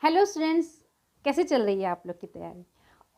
Hello students, कैसे चल रही है आप लोग की तैयारी।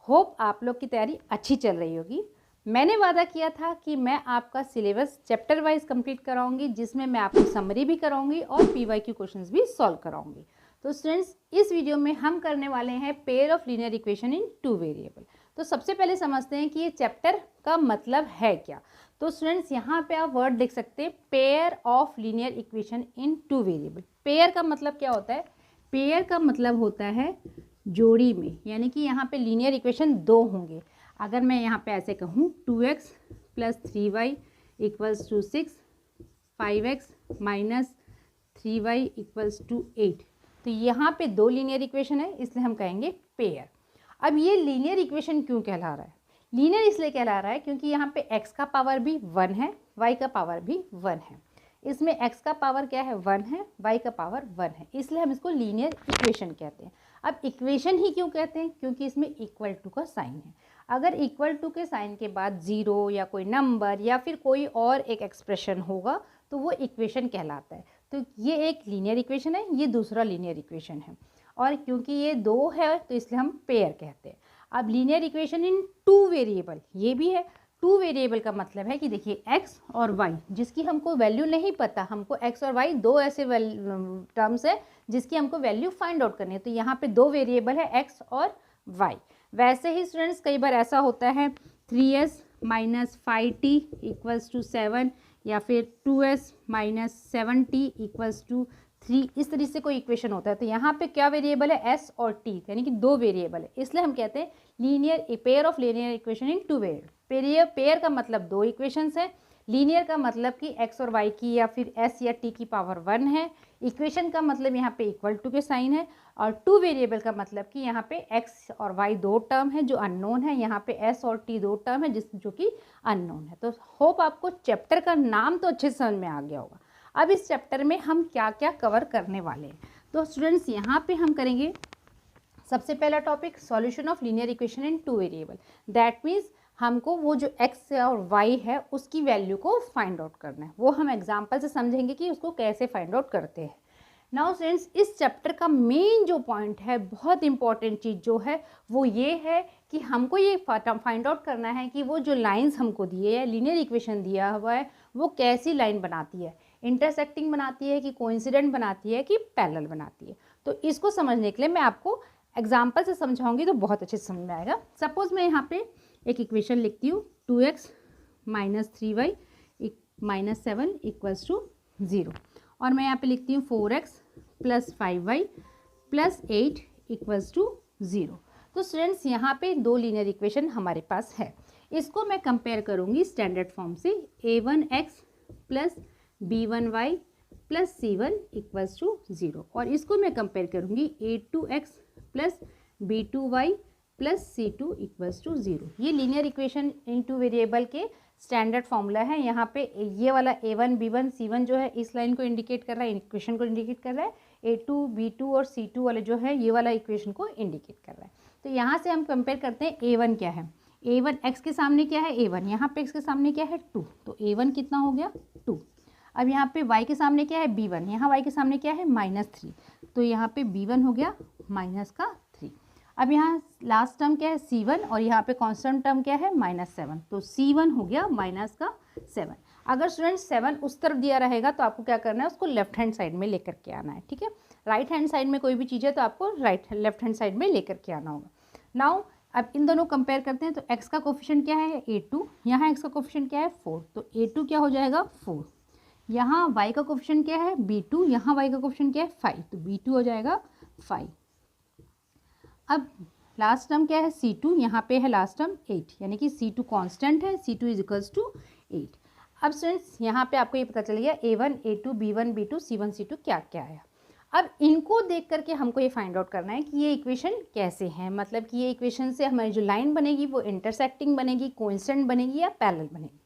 होप आप लोग की तैयारी अच्छी चल रही होगी। मैंने वादा किया था कि मैं आपका सिलेबस चैप्टर वाइज कंप्लीट कराऊंगी, जिसमें मैं आपको समरी भी कराऊंगी और पीवाईक्यू क्वेश्चंस भी सॉल्व कराऊंगी। तो स्टूडेंट्स, इस वीडियो में हम करने वाले हैं pair of linear equation in two variable. तो सबसे पहले समझते हैं कि ये चैप्टर का मतलब है क्या। तो स्टूडेंट्स, यहाँ पे आप वर्ड देख सकते हैं, pair of linear equation in two variable. Pair का मतलब क्या होता है? पेयर का मतलब होता है जोड़ी में, यानी कि यहाँ पे लीनियर इक्वेशन दो होंगे। अगर मैं यहाँ पे ऐसे कहूँ 2x + 3y = 6, 5x - 3y = 8, तो यहाँ पे दो लीनियर इक्वेशन है, इसलिए हम कहेंगे पेयर। अब ये लीनियर इक्वेशन क्यों कहला रहा है? लीनियर इसलिए कहला रहा है क्योंकि यहाँ पे x का पावर भी 1 है, y का पावर भी 1 है। इसमें x का पावर क्या है? 1 है, y का पावर 1 है, इसलिए हम इसको लीनियर इक्वेशन कहते हैं। अब इक्वेशन ही क्यों कहते हैं? क्योंकि इसमें इक्वल टू का साइन है। अगर इक्वल टू के साइन के बाद जीरो या कोई नंबर या फिर कोई और एक एक्सप्रेशन होगा तो वो इक्वेशन कहलाता है। तो ये एक लीनियर इक्वेशन है, ये दूसरा लीनियर इक्वेशन है, और क्योंकि ये दो है तो इसलिए हम पेयर कहते हैं। अब linear equation in two variable ये भी है। टू वेरिएबल का मतलब है कि देखिए x और y, जिसकी हमको वैल्यू नहीं पता, हमको x और y दो ऐसे टर्म्स है जिसकी हमको वैल्यू फाइंड आउट करनी है। तो यहाँ पे दो वेरिएबल है x और y। वैसे ही स्टूडेंट्स, कई बार ऐसा होता है 3s - 5t = 7 या फिर 2s - 7t = 3, इस तरह से कोई इक्वेशन होता है। तो यहाँ पे क्या वेरिएबल है? s और t, यानी कि दो वेरिएबल है, इसलिए हम कहते हैं linear pair of linear equation in two variable. Pair का मतलब दो इक्वेशंस है, लीनियर का मतलब कि x और y की या फिर s या t की पावर 1 है, इक्वेशन का मतलब यहाँ पे इक्वल टू के साइन है, और टू वेरिएबल का मतलब कि यहाँ पे x और y दो टर्म है जो अननोन है, यहाँ पे s और t दो टर्म है जो कि अननोन है। तो होप आपको चैप्टर का नाम तो अच्छे से समझ में आ गया होगा। अब इस चैप्टर में हम क्या क्या कवर करने वाले हैं, तो स्टूडेंट्स यहाँ पे हम करेंगे सबसे पहला topic solution of linear equation in two variable. That means हमको वो जो x और y है उसकी वैल्यू को फाइंड आउट करना है। वो हम एग्जाम्पल से समझेंगे कि उसको कैसे फाइंड आउट करते हैं। नाउ फ्रेंड्स, इस चैप्टर का मेन जो पॉइंट है, बहुत इंपॉर्टेंट चीज़ जो है वो ये है कि हमको ये फाइंड आउट करना है कि वो जो लाइंस हमको दिए है, लीनियर इक्वेशन दिया हुआ है, वो कैसी लाइन बनाती है, इंटरसेक्टिंग बनाती है कि कोइंसिडेंट बनाती है कि पैरेलल बनाती है। तो इसको समझने के लिए मैं आपको एग्जाम्पल से समझाऊंगी तो बहुत अच्छे से समझ में आएगा। सपोज मैं यहाँ पे एक इक्वेशन लिखती हूँ 2x - 3y - 7 = 0, और मैं यहाँ पे लिखती हूँ 4x + 5y + 8 = 0। तो स्टूडेंट्स, यहाँ पे दो लीनियर इक्वेशन हमारे पास है। इसको मैं कंपेयर करूँगी स्टैंडर्ड फॉर्म से, a1x + b1y + c1 = 0, और इसको मैं कंपेयर करूँगी a2x + b2y + c2 = 0। ये linear equation in two variable के स्टैंडर्ड फॉर्मूला है। यहाँ पे ये वाला a1 b1 c1 जो है इस लाइन को इंडिकेट कर रहा है, इक्वेशन को इंडिकेट कर रहा है। a2 b2 और c2 वाले जो है ये वाला इक्वेशन को इंडिकेट कर रहा है। तो यहाँ से हम कंपेयर करते हैं a1 क्या है। a1 x के सामने क्या है? a1। यहाँ पे x के सामने क्या है? 2, तो a1 कितना हो गया? 2। अब यहाँ पे y के सामने क्या है? b1। यहाँ y के सामने क्या है? -3, तो यहाँ पे b1 हो गया -3। अब यहाँ लास्ट टर्म क्या है? c1, और यहाँ पे कांस्टेंट टर्म क्या है? -7, तो c1 हो गया -7। अगर स्टूडेंट 7 उस तरफ दिया रहेगा तो आपको क्या करना है? उसको लेफ्ट हैंड साइड में लेकर के आना है, ठीक है। राइट हैंड साइड में कोई भी चीज़ है तो आपको लेफ्ट हैंड साइड में लेकर के आना होगा। नाउ अब इन दोनों कंपेयर करते हैं। तो x का कोफिशिएंट क्या है? a2। यहाँ x का कोफिशिएंट क्या है? 4, तो a2 क्या हो जाएगा? 4। यहाँ y का कोफिशिएंट क्या है? b2। यहाँ y का कोफिशिएंट क्या है? 5, तो b2 हो जाएगा 5। अब लास्ट टर्म क्या है? c2। यहाँ पे है लास्ट टर्म 8, यानी कि c2 कांस्टेंट है, c2 = 8। अब स्टूडेंट्स, यहाँ पे आपको ये पता चल गया a1 a2 b1 b2 c1 c2 क्या क्या है। अब इनको देख करके हमको ये फाइंड आउट करना है कि ये इक्वेशन कैसे हैं, मतलब कि ये इक्वेशन से हमारी जो लाइन बनेगी वो इंटरसेक्टिंग बनेगी, कोइंसिडेंट बनेगी या पैरेलल बनेगी।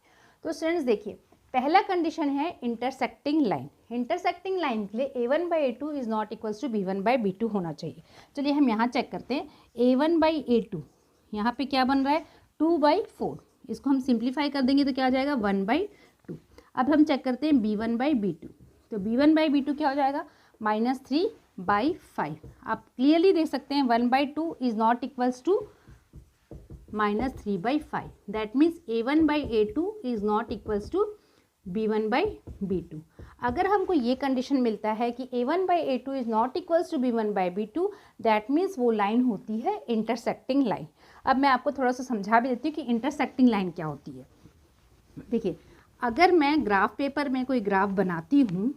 तो स्टूडेंट्स देखिए, पहला कंडीशन है इंटरसेक्टिंग लाइन। इंटरसेक्टिंग लाइन के लिए a1/a2 is not equal to b1/b2 होना चाहिए। चलिए हम यहाँ चेक करते हैं। a1/a2 यहाँ पे क्या बन रहा है? 2/4। इसको हम सिंप्लीफाई कर देंगे तो क्या आ जाएगा? 1/2। अब हम चेक करते हैं b1/b2, तो b1/b2 क्या हो जाएगा? -3 बाई 5। आप क्लियरली देख सकते हैं 1/2 is not equals to -3/5। That means A1/A2 is not equals to B1/B2। अगर हमको ये कंडीशन मिलता है कि A1/A2 is not equals to B1/B2, that means वो लाइन होती है इंटरसेक्टिंग लाइन। अब मैं आपको थोड़ा सा समझा भी देती हूँ कि इंटरसेक्टिंग लाइन क्या होती है। देखिए, अगर मैं ग्राफ पेपर में कोई ग्राफ बनाती हूँ,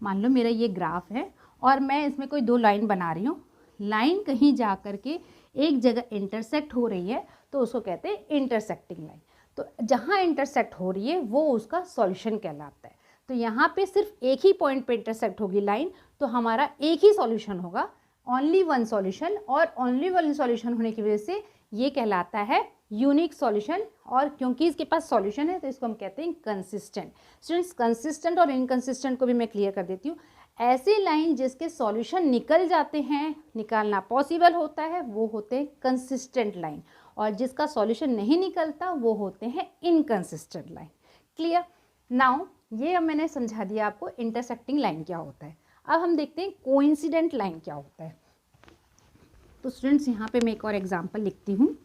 मान लो मेरा ये ग्राफ है और मैं इसमें कोई दो लाइन बना रही हूँ, लाइन कहीं जा कर के एक जगह इंटरसेक्ट हो रही है तो उसको कहते हैं इंटरसेक्टिंग लाइन। तो जहाँ इंटरसेक्ट हो रही है वो उसका सॉल्यूशन कहलाता है। तो यहाँ पे सिर्फ एक ही पॉइंट पे इंटरसेक्ट होगी लाइन, तो हमारा एक ही सॉल्यूशन होगा, ओनली वन सॉल्यूशन। और ओनली वन सॉल्यूशन होने की वजह से ये कहलाता है यूनिक सॉल्यूशन। और क्योंकि इसके पास सॉल्यूशन है तो इसको हम कहते हैं कंसिस्टेंट। स्टूडेंट्स, कंसिस्टेंट और इनकंसिस्टेंट को भी मैं क्लियर कर देती हूँ। ऐसे लाइन जिसके सॉल्यूशन निकल जाते हैं, निकालना पॉसिबल होता है, वो होते हैं कंसिस्टेंट लाइन। और जिसका सॉल्यूशन नहीं निकलता वो होते हैं इनकंसिस्टेंट लाइन। क्लियर? नाउ ये अब मैंने समझा दिया आपको इंटरसेक्टिंग लाइन क्या होता है। अब हम देखते हैं कोइंसिडेंट लाइन क्या होता है। तो स्टूडेंट्स, यहाँ पे मैं एक और एग्जांपल लिखती हूँ।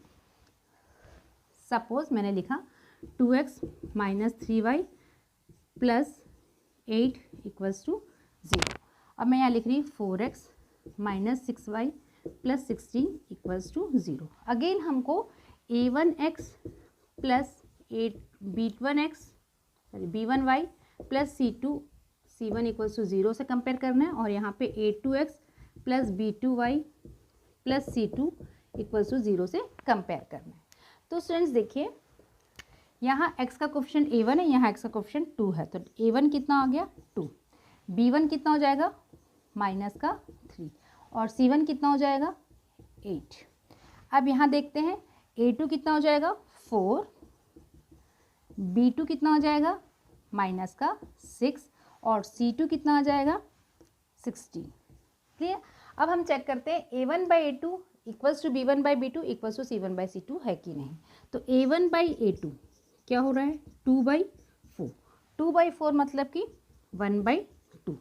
सपोज मैंने लिखा 2x - 3y + 8 = 0। अब मैं यहाँ लिख रही हूँ 4x - 6y + 16 = 0। अगेन हमको a1x + b1y + c1 = 0 से कंपेयर करना है। और यहाँ पे a2x + b2y + c2 = 0 से कंपेयर करना है। तो स्टूडेंट्स देखिए, यहाँ x का कोफिशिएंट a1 है, यहाँ x का कोफिशिएंट 2 है। तो a1 कितना आ गया 2, b1 कितना हो जाएगा -3 और c1 कितना हो जाएगा 8। अब यहाँ देखते हैं a2 कितना हो जाएगा 4, b2 कितना हो जाएगा -6 और c2 कितना आ जाएगा 16। क्लियर? अब हम चेक करते हैं a1/a2 = b1/b2 = c1/c2 है कि नहीं। तो a1/a2 क्या हो रहा है 2/4, 2/4 मतलब कि 1/2।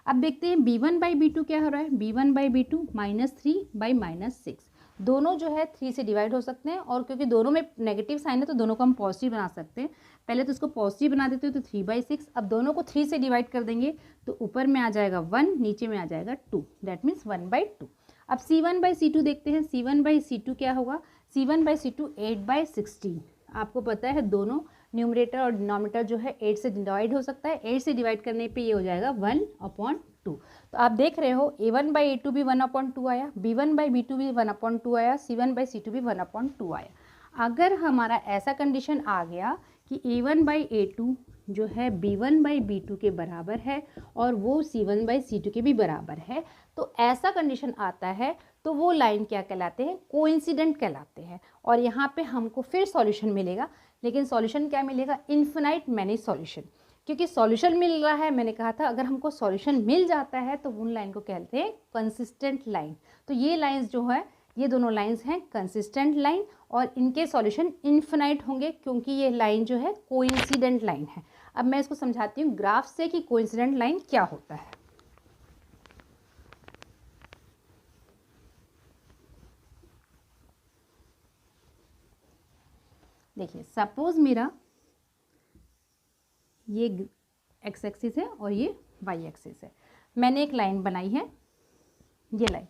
अब देखते हैं b1/b2 क्या हो रहा है, b1/b2 -3/-6। दोनों जो है 3 से डिवाइड हो सकते हैं, और क्योंकि दोनों में नेगेटिव साइन है तो दोनों को हम पॉजिटिव बना सकते हैं। पहले तो इसको पॉजिटिव बना देते हो तो 3/6। अब दोनों को 3 से डिवाइड कर देंगे तो ऊपर में आ जाएगा 1, नीचे में आ जाएगा 2, दैट मीन्स 1/2। अब c1/c2 देखते हैं। c1/c2 क्या होगा, c1/c2 8/16। आपको पता है दोनों न्यूमरेटर और डिनोमिनेटर जो है 8 से डिवाइड हो सकता है। 8 से डिवाइड करने पे ये हो जाएगा 1/2। तो आप देख रहे हो a1/a2 भी 1/2 आया, b1/b2 भी 1/2 आया, c1/c2 भी 1/2 आया। अगर हमारा ऐसा कंडीशन आ गया कि a1/a2 जो है b1/b2 के बराबर है और वो c1/c2 के भी बराबर है, तो ऐसा कंडीशन आता है तो वो लाइन क्या कहलाते हैं, कोइंसिडेंट कहलाते हैं। और यहाँ पे हमको फिर सॉल्यूशन मिलेगा, लेकिन सॉल्यूशन क्या मिलेगा, इन्फिनाइट मैनी सॉल्यूशन। क्योंकि सॉल्यूशन मिल रहा है, मैंने कहा था अगर हमको सॉल्यूशन मिल जाता है तो उन लाइन को कहते हैं कंसिस्टेंट लाइन। तो ये लाइंस जो है, ये दोनों लाइंस हैं कंसिस्टेंट लाइन, और इनके सॉल्यूशन इन्फिनाइट होंगे क्योंकि ये लाइन जो है कोइंसिडेंट लाइन है। अब मैं इसको समझाती हूँ ग्राफ से कि कोइंसिडेंट लाइन क्या होता है। देखिए, सपोज मेरा ये एक्स एक्सिस है और ये वाई एक्सिस है। मैंने एक लाइन बनाई है, ये लाइन।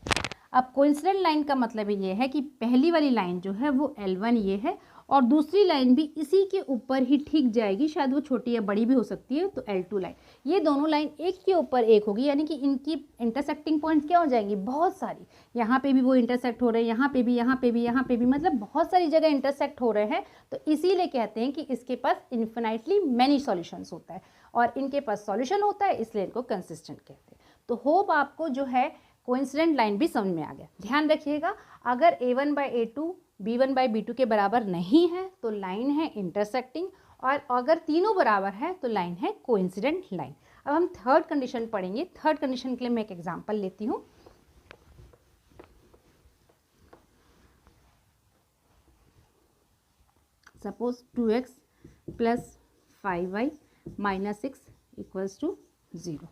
अब कोइंसिडेंट लाइन का मतलब ये है कि पहली वाली लाइन जो है वो L1 ये है, और दूसरी लाइन भी इसी के ऊपर ही ठीक जाएगी, शायद वो छोटी या बड़ी भी हो सकती है, तो L2 लाइन। ये दोनों लाइन एक के ऊपर एक होगी, यानी कि इनकी इंटरसेक्टिंग पॉइंट्स क्या हो जाएंगी, बहुत सारी। यहाँ पे भी वो इंटरसेक्ट हो रहे हैं, यहाँ पे भी, यहाँ पे भी, यहाँ पे भी, मतलब बहुत सारी जगह इंटरसेक्ट हो रहे हैं। तो इसीलिए कहते हैं कि इसके पास इन्फिनाइटली मैनी सॉल्यूशंस होता है, और इनके पास सॉल्यूशन होता है, इसलिए इनको कंसिस्टेंट कहते हैं। तो होप आपको जो है कोइंसिडेंट लाइन भी समझ में आ गया। ध्यान रखिएगा, अगर a1/a2 b1/b2 के बराबर नहीं है तो लाइन है इंटरसेक्टिंग, और अगर तीनों बराबर है तो लाइन है कोइंसिडेंट लाइन। अब हम थर्ड कंडीशन पढ़ेंगे। थर्ड कंडीशन के लिए मैं एक एग्जांपल लेती हूँ। Suppose 2x + 5y - 6 = 0,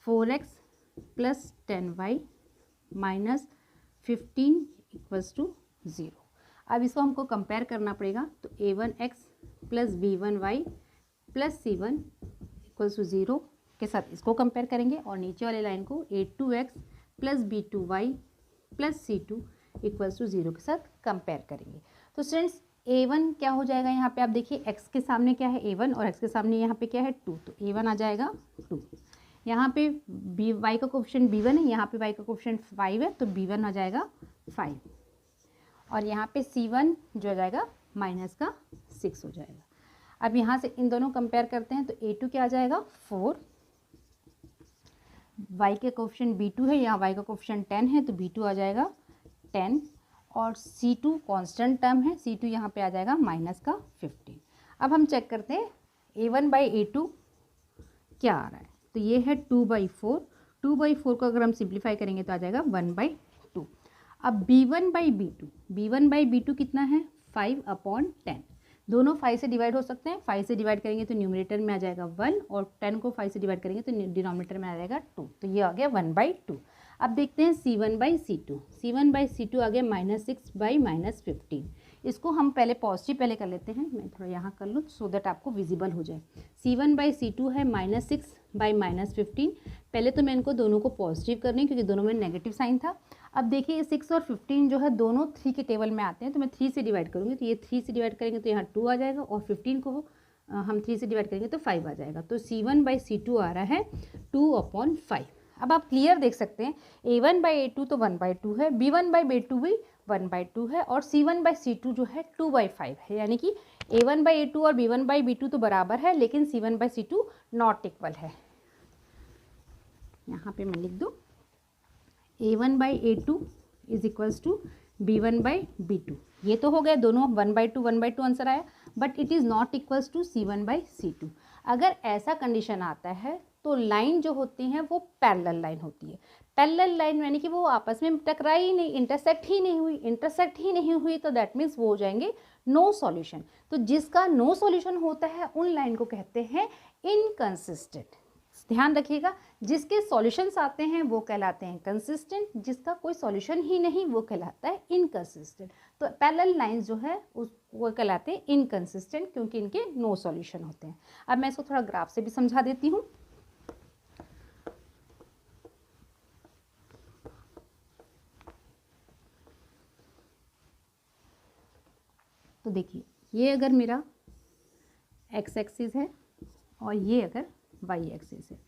4x plus 10y minus 15 equals to 0। अब इसको हमको कंपेयर करना पड़ेगा, तो a1x plus b1y plus c1 equals to 0 के साथ इसको कंपेयर करेंगे और नीचे वाले लाइन को a2x plus b2y plus c2 equals to 0 के साथ कंपेयर करेंगे। तो स्टूडेंट्स a1 क्या हो जाएगा, यहाँ पे आप देखिए x के सामने क्या है a1 और x के सामने यहाँ पे क्या है 2, तो a1 आ जाएगा 2। यहाँ पे y का कोफिशिएंट b1 है, यहाँ पे y का कोफिशिएंट 5 है, तो b1 आ जाएगा 5 और यहाँ पे c1 जो आ जाएगा माइनस का 6 हो जाएगा। अब यहाँ से इन दोनों कंपेयर करते हैं, तो a2 क्या आ जाएगा 4, y के कोफिशिएंट b2 है, यहाँ y का कोफिशिएंट 10 है, तो b2 आ जाएगा 10 और c2 कांस्टेंट टर्म है, c2 यहाँ पे आ जाएगा माइनस का 15। अब हम चेक करते हैं a1 बाई a2 क्या आ रहा है, तो ये है 2/4, 2/4 को अगर हम सिंप्लीफाई करेंगे तो आ जाएगा 1/2। अब b1 by b2, b1 by b2 कितना है 5/10, दोनों 5 से डिवाइड हो सकते हैं, 5 से डिवाइड करेंगे तो न्यूमरेटर में आ जाएगा 1 और 10 को 5 से डिवाइड करेंगे तो डिनोमिनेटर में आ जाएगा 2, तो ये आ गया 1/2। अब देखते हैं c1 by c2, c1 by c2 आ गया -6/-15। इसको हम पहले पॉजिटिव पहले कर लेते हैं, मैं थोड़ा यहाँ कर लूँ सो दैट आपको विजिबल हो जाए। c1 बाई c2 है -6/-15, पहले तो मैं इनको दोनों को पॉजिटिव कर रही हूँ क्योंकि दोनों में नेगेटिव साइन था। अब देखिए 6 और 15 जो है दोनों 3 के टेबल में आते हैं, तो मैं 3 से डिवाइड करूँगी, तो ये 3 से डिवाइड करेंगे तो यहाँ 2 आ जाएगा और 15 को हम 3 से डिवाइड करेंगे तो 5 आ जाएगा, तो c1 बाई c2 आ रहा है 2/5। अब आप क्लियर देख सकते हैं a1 बाई a2 तो 1/2 है, b1 बाई b2 भी 1/2 है और c1 बाई c2 जो है 2/5 है, यानी कि a1 बाई a2 और b1 बाई b2 तो बराबर है लेकिन c1 by c2 not equal है। यहाँ पे मैं लिख दूँ a1 by a2 is equals to b1 by b2, ये तो हो गया दोनों 1/2 आंसर आया, but it is not equals to c1 by c2। अगर ऐसा कंडीशन आता है तो लाइन जो होती हैं वो पैरेलल लाइन होती है। पैरेलल लाइन यानी कि वो आपस में टकराई ही नहीं, इंटरसेक्ट ही नहीं हुई, तो दैट मीन्स वो हो जाएंगे नो सॉल्यूशन। तो जिसका नो सॉल्यूशन होता है उन लाइन को कहते हैं इनकंसिस्टेंट। ध्यान रखिएगा, जिसके सॉल्यूशंस आते हैं वो कहलाते हैं कंसिस्टेंट, जिसका कोई सॉल्यूशन ही नहीं वो कहलाता है इनकंसिस्टेंट। तो पैरेलल लाइंस जो है वो कहलाते हैं इनकंसिस्टेंट क्योंकि इनके नो सॉल्यूशन होते हैं। अब मैं इसको थोड़ा ग्राफ से भी समझा देती हूँ। तो देखिए ये अगर मेरा x एक्सिस है और ये अगर y एक्सिस है,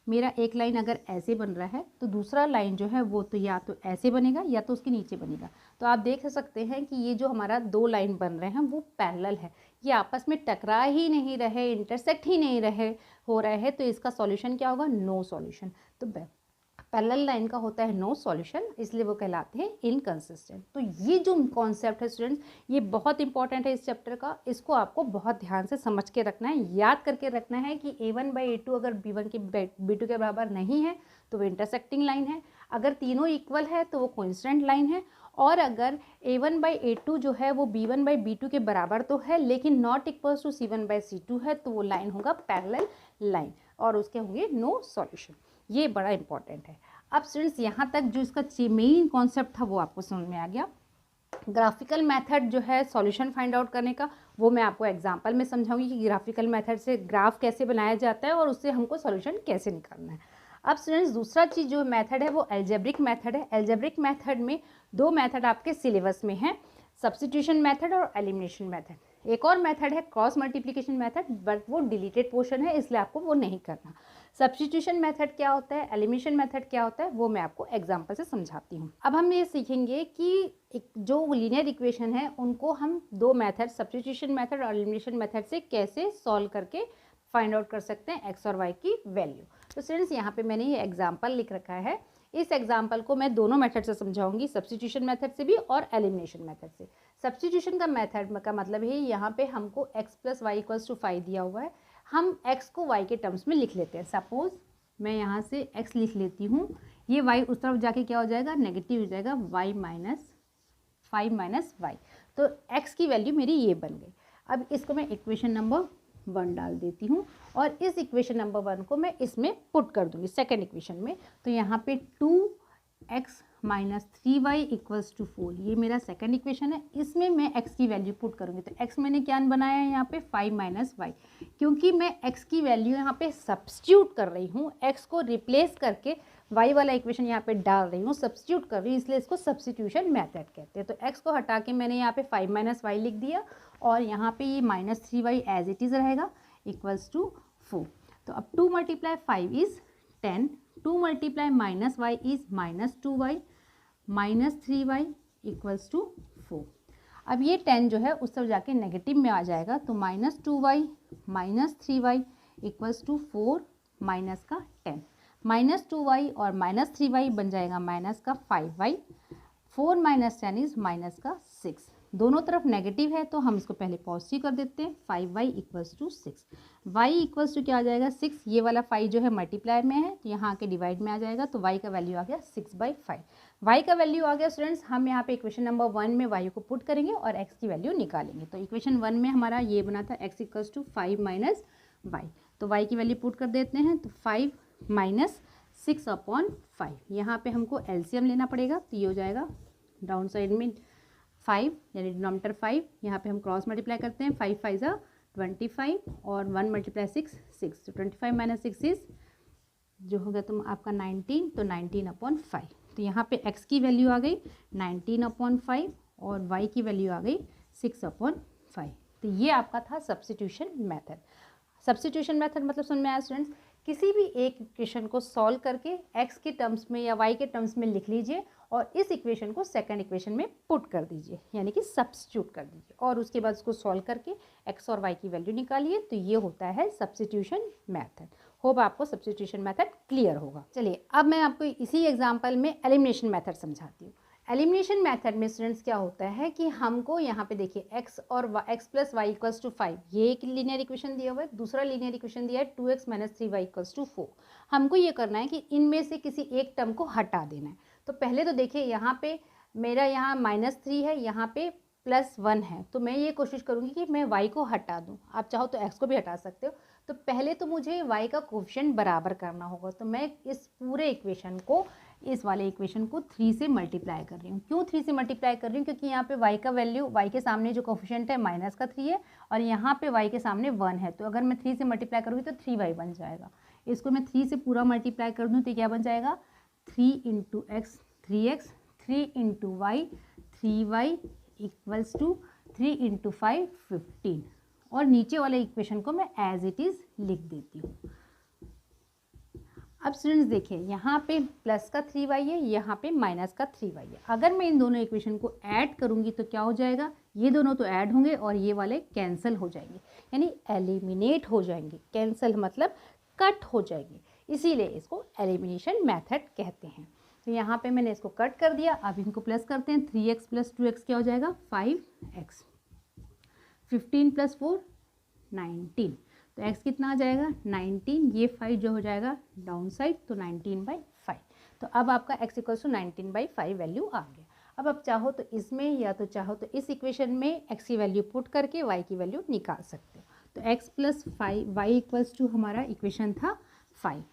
मेरा एक लाइन अगर ऐसे बन रहा है तो दूसरा लाइन जो है वो तो या तो ऐसे बनेगा या तो उसके नीचे बनेगा। तो आप देख सकते हैं कि ये जो हमारा दो लाइन बन रहे हैं वो पैरेलल है, ये आपस में टकरा ही नहीं रहे, इंटरसेक्ट ही नहीं रहे हो रहे हैं, तो इसका सॉल्यूशन क्या होगा नो सॉल्यूशन। तो पैरेलल लाइन का होता है नो सॉल्यूशन, इसलिए वो कहलाते हैं इनकंसिस्टेंट। तो ये जो कॉन्सेप्ट है स्टूडेंट्स ये बहुत इंपॉर्टेंट है इस चैप्टर का, इसको आपको बहुत ध्यान से समझ के रखना है, याद करके रखना है कि a1 बाई a2 अगर b1 के b2 के बराबर नहीं है तो वो इंटरसेक्टिंग लाइन है, अगर तीनों इक्वल है तो वो कोइंसिडेंट लाइन है, और अगर a1 बाई a2 जो है वो b1 बाई b2 के बराबर तो है लेकिन not equals to c1 by c2 है, तो वो लाइन होगा पैरेलल लाइन और उसके होंगे नो सॉल्यूशन। ये बड़ा इंपॉर्टेंट है। अब स्टूडेंट्स यहाँ तक जो इसका मेन कॉन्सेप्ट था वो आपको समझ में आ गया। ग्राफिकल मेथड जो है सॉल्यूशन फाइंड आउट करने का वो मैं आपको एग्जांपल में समझाऊंगी कि ग्राफिकल मेथड से ग्राफ कैसे बनाया जाता है और उससे हमको सॉल्यूशन कैसे निकालना है। अब स्टूडेंट्स दूसरा चीज़ जो मेथड है वो एल्जेब्रिक मेथड है। एल्जेब्रिक मेथड में दो मेथड आपके सिलेबस में है, सब्स्टिट्यूशन मेथड और एलिमिनेशन मेथड। एक और मेथड है क्रॉस मल्टीप्लिकेशन मेथड, बट वो डिलीटेड पोर्शन है इसलिए आपको वो नहीं करना। सब्स्टिट्यूशन मेथड क्या होता है, एलिमिनेशन मेथड क्या होता है, वो मैं आपको एग्जांपल से समझाती हूँ। अब हम ये सीखेंगे कि एक जो लीनियर इक्वेशन है उनको हम दो मेथड सब्स्टिट्यूशन मेथड और एलिमिनेशन मेथड से कैसे सॉल्व करके फाइंड आउट कर सकते हैं एक्स और वाई की वैल्यू। तो स्टूडेंट्स यहाँ पे मैंने ये एग्जाम्पल लिख रखा है, इस एग्जाम्पल को मैं दोनों मेथड से समझाऊंगी, सब्स्टिट्यूशन मेथड से भी और एलिमिनेशन मेथड से। सब्स्टिट्यूशन का मेथड का मतलब है यहाँ पे हमको x plus Y equals to 5 दिया हुआ है, हम x को y के टर्म्स में लिख लेते हैं। सपोज मैं यहाँ से x लिख लेती हूँ, ये y उस तरफ जाके क्या हो जाएगा नेगेटिव हो जाएगा, y माइनस 5 माइनस वाई, तो x की वैल्यू मेरी ये बन गई। अब इसको मैं इक्वेशन नंबर 1 डाल देती हूँ और इस इक्वेशन नंबर 1 को मैं इसमें पुट कर दूँगी सेकेंड इक्वेशन में। तो यहाँ पे 2x minus 3y equals to 4, ये मेरा सेकेंड इक्वेशन है। इसमें मैं x की वैल्यू पुट करूँगी। तो x मैंने क्या बनाया है यहाँ पे 5 माइनस वाई, क्योंकि मैं x की वैल्यू यहाँ पे सब्स्टिट्यूट कर रही हूँ, x को रिप्लेस करके y वाला इक्वेशन यहाँ पे डाल रही हूँ, सब्स्टिट्यूट कर रही हूँ, इसलिए इसको सब्स्टिट्यूशन मेथड कहते हैं। तो x को हटा के मैंने यहाँ पे 5 माइनस वाई लिख दिया और यहाँ पे ये minus 3y as it is रहेगा इक्वल्स टू 4। तो अब 2 multiply 5 is 10, 2 multiply minus Y is minus 2y minus 3y equals to 4। अब ये 10 जो है उस तरफ जाके नेगेटिव में आ जाएगा, तो minus 2y minus 3y equals to 4 minus का 10, माइनस 2y और माइनस 3y बन जाएगा माइनस का 5y, 4 माइनस 10 इज माइनस का 6। दोनों तरफ नेगेटिव है तो हम इसको पहले पॉजिटिव कर देते हैं, 5y equals to 6, y equals to क्या आ जाएगा 6, ये वाला 5 जो है मल्टीप्लाई में है तो यहाँ आके डिवाइड में आ जाएगा, तो y का वैल्यू आ गया 6/5। y का वैल्यू आ गया स्टूडेंट्स, हम यहाँ पे इक्वेशन नंबर 1 में y को पुट करेंगे और x की वैल्यू निकालेंगे। तो इक्वेशन 1 में हमारा ये बना था x equals to 5 minus Y, तो y की वैल्यू पुट कर देते हैं, तो 5 माइनस 6/5, यहाँ पे हमको एलसीएम लेना पड़ेगा, तो ये हो जाएगा डाउन साइड में 5 यानी डिनोमिनेटर 5, यहाँ पे हम क्रॉस मल्टीप्लाई करते हैं, 5 5 ज़ा 25 और 1 मल्टीप्लाई 6 6, तो 25 माइनस 6 इज जो होगा तुम आपका 19, तो 19/5। तो यहाँ पे x की वैल्यू आ गई 19/5 और y की वैल्यू आ गई 6/5। तो ये आपका था सब्स्टिट्यूशन मेथड। सब्स्टिट्यूशन मेथड मतलब समझ में आया स्टूडेंट्स, किसी भी एक इक्वेशन को सॉल्व करके x के टर्म्स में या y के टर्म्स में लिख लीजिए और इस इक्वेशन को सेकंड इक्वेशन में पुट कर दीजिए, यानी कि सब्स्टिट्यूट कर दीजिए और उसके बाद उसको सॉल्व करके x और y की वैल्यू निकालिए, तो ये होता है सब्स्टिट्यूशन मेथड। होप आपको सब्स्टिट्यूशन मेथड क्लियर होगा। चलिए अब मैं आपको इसी एग्जाम्पल में एलिमिनेशन मेथड समझाती हूँ। एलिमिनेशन मेथड में स्टूडेंट्स क्या होता है कि हमको यहाँ पे देखिए x और x plus Y equals to 5, ये एक लीनियर इक्वेशन दिया हुआ है, दूसरा लीनियर इक्वेशन दिया है 2x minus 3y equals to 4। हमको ये करना है कि इनमें से किसी एक टर्म को हटा देना है। तो पहले तो देखिए यहाँ पे मेरा यहाँ -3 है, यहाँ पे +1 है, तो मैं ये कोशिश करूँगी कि मैं y को हटा दूँ। आप चाहो तो x को भी हटा सकते हो। तो पहले तो मुझे y का कोफिशिएंट बराबर करना होगा, तो मैं इस पूरे इक्वेशन को, इस वाले इक्वेशन को 3 से मल्टीप्लाई कर रही हूँ। क्यों 3 से मल्टीप्लाई कर रही हूँ? क्योंकि यहाँ पे y का वैल्यू, y के सामने जो कोफिशिएंट है माइनस का 3 है और यहाँ पे y के सामने 1 है, तो अगर मैं 3 से मल्टीप्लाई करूँगी तो 3y बन जाएगा। इसको मैं 3 से पूरा मल्टीप्लाई कर दूँ तो क्या बन जाएगा 3 into X 3x, 3 into Y 3y equals to 3 into 5 15, और नीचे वाले इक्वेशन को मैं एज इट इज़ लिख देती हूँ। अब स्टूडेंट्स देखिए यहाँ पे प्लस का 3y है, यहाँ पे माइनस का 3y है। अगर मैं इन दोनों इक्वेशन को ऐड करूँगी तो क्या हो जाएगा, ये दोनों तो ऐड होंगे और ये वाले कैंसिल हो जाएंगे, यानी एलिमिनेट हो जाएंगे। कैंसिल मतलब कट हो जाएंगे, इसीलिए इसको एलिमिनेशन मेथड कहते हैं। तो यहाँ पे मैंने इसको कट कर दिया। अब इनको प्लस करते हैं, 3x प्लस 2x क्या हो जाएगा 5x, 15 प्लस 4 19, तो x कितना आ जाएगा 19, ये 5 जो हो जाएगा डाउन साइड, तो 19/5। तो अब आपका x इक्वल्स टू 19/5 वैल्यू आ गया। अब आप चाहो तो इसमें या तो चाहो तो इस इक्वेशन में x की वैल्यू पुट करके y की वैल्यू निकाल सकते हो। तो x plus 5 y equals to हमारा इक्वेशन था 5,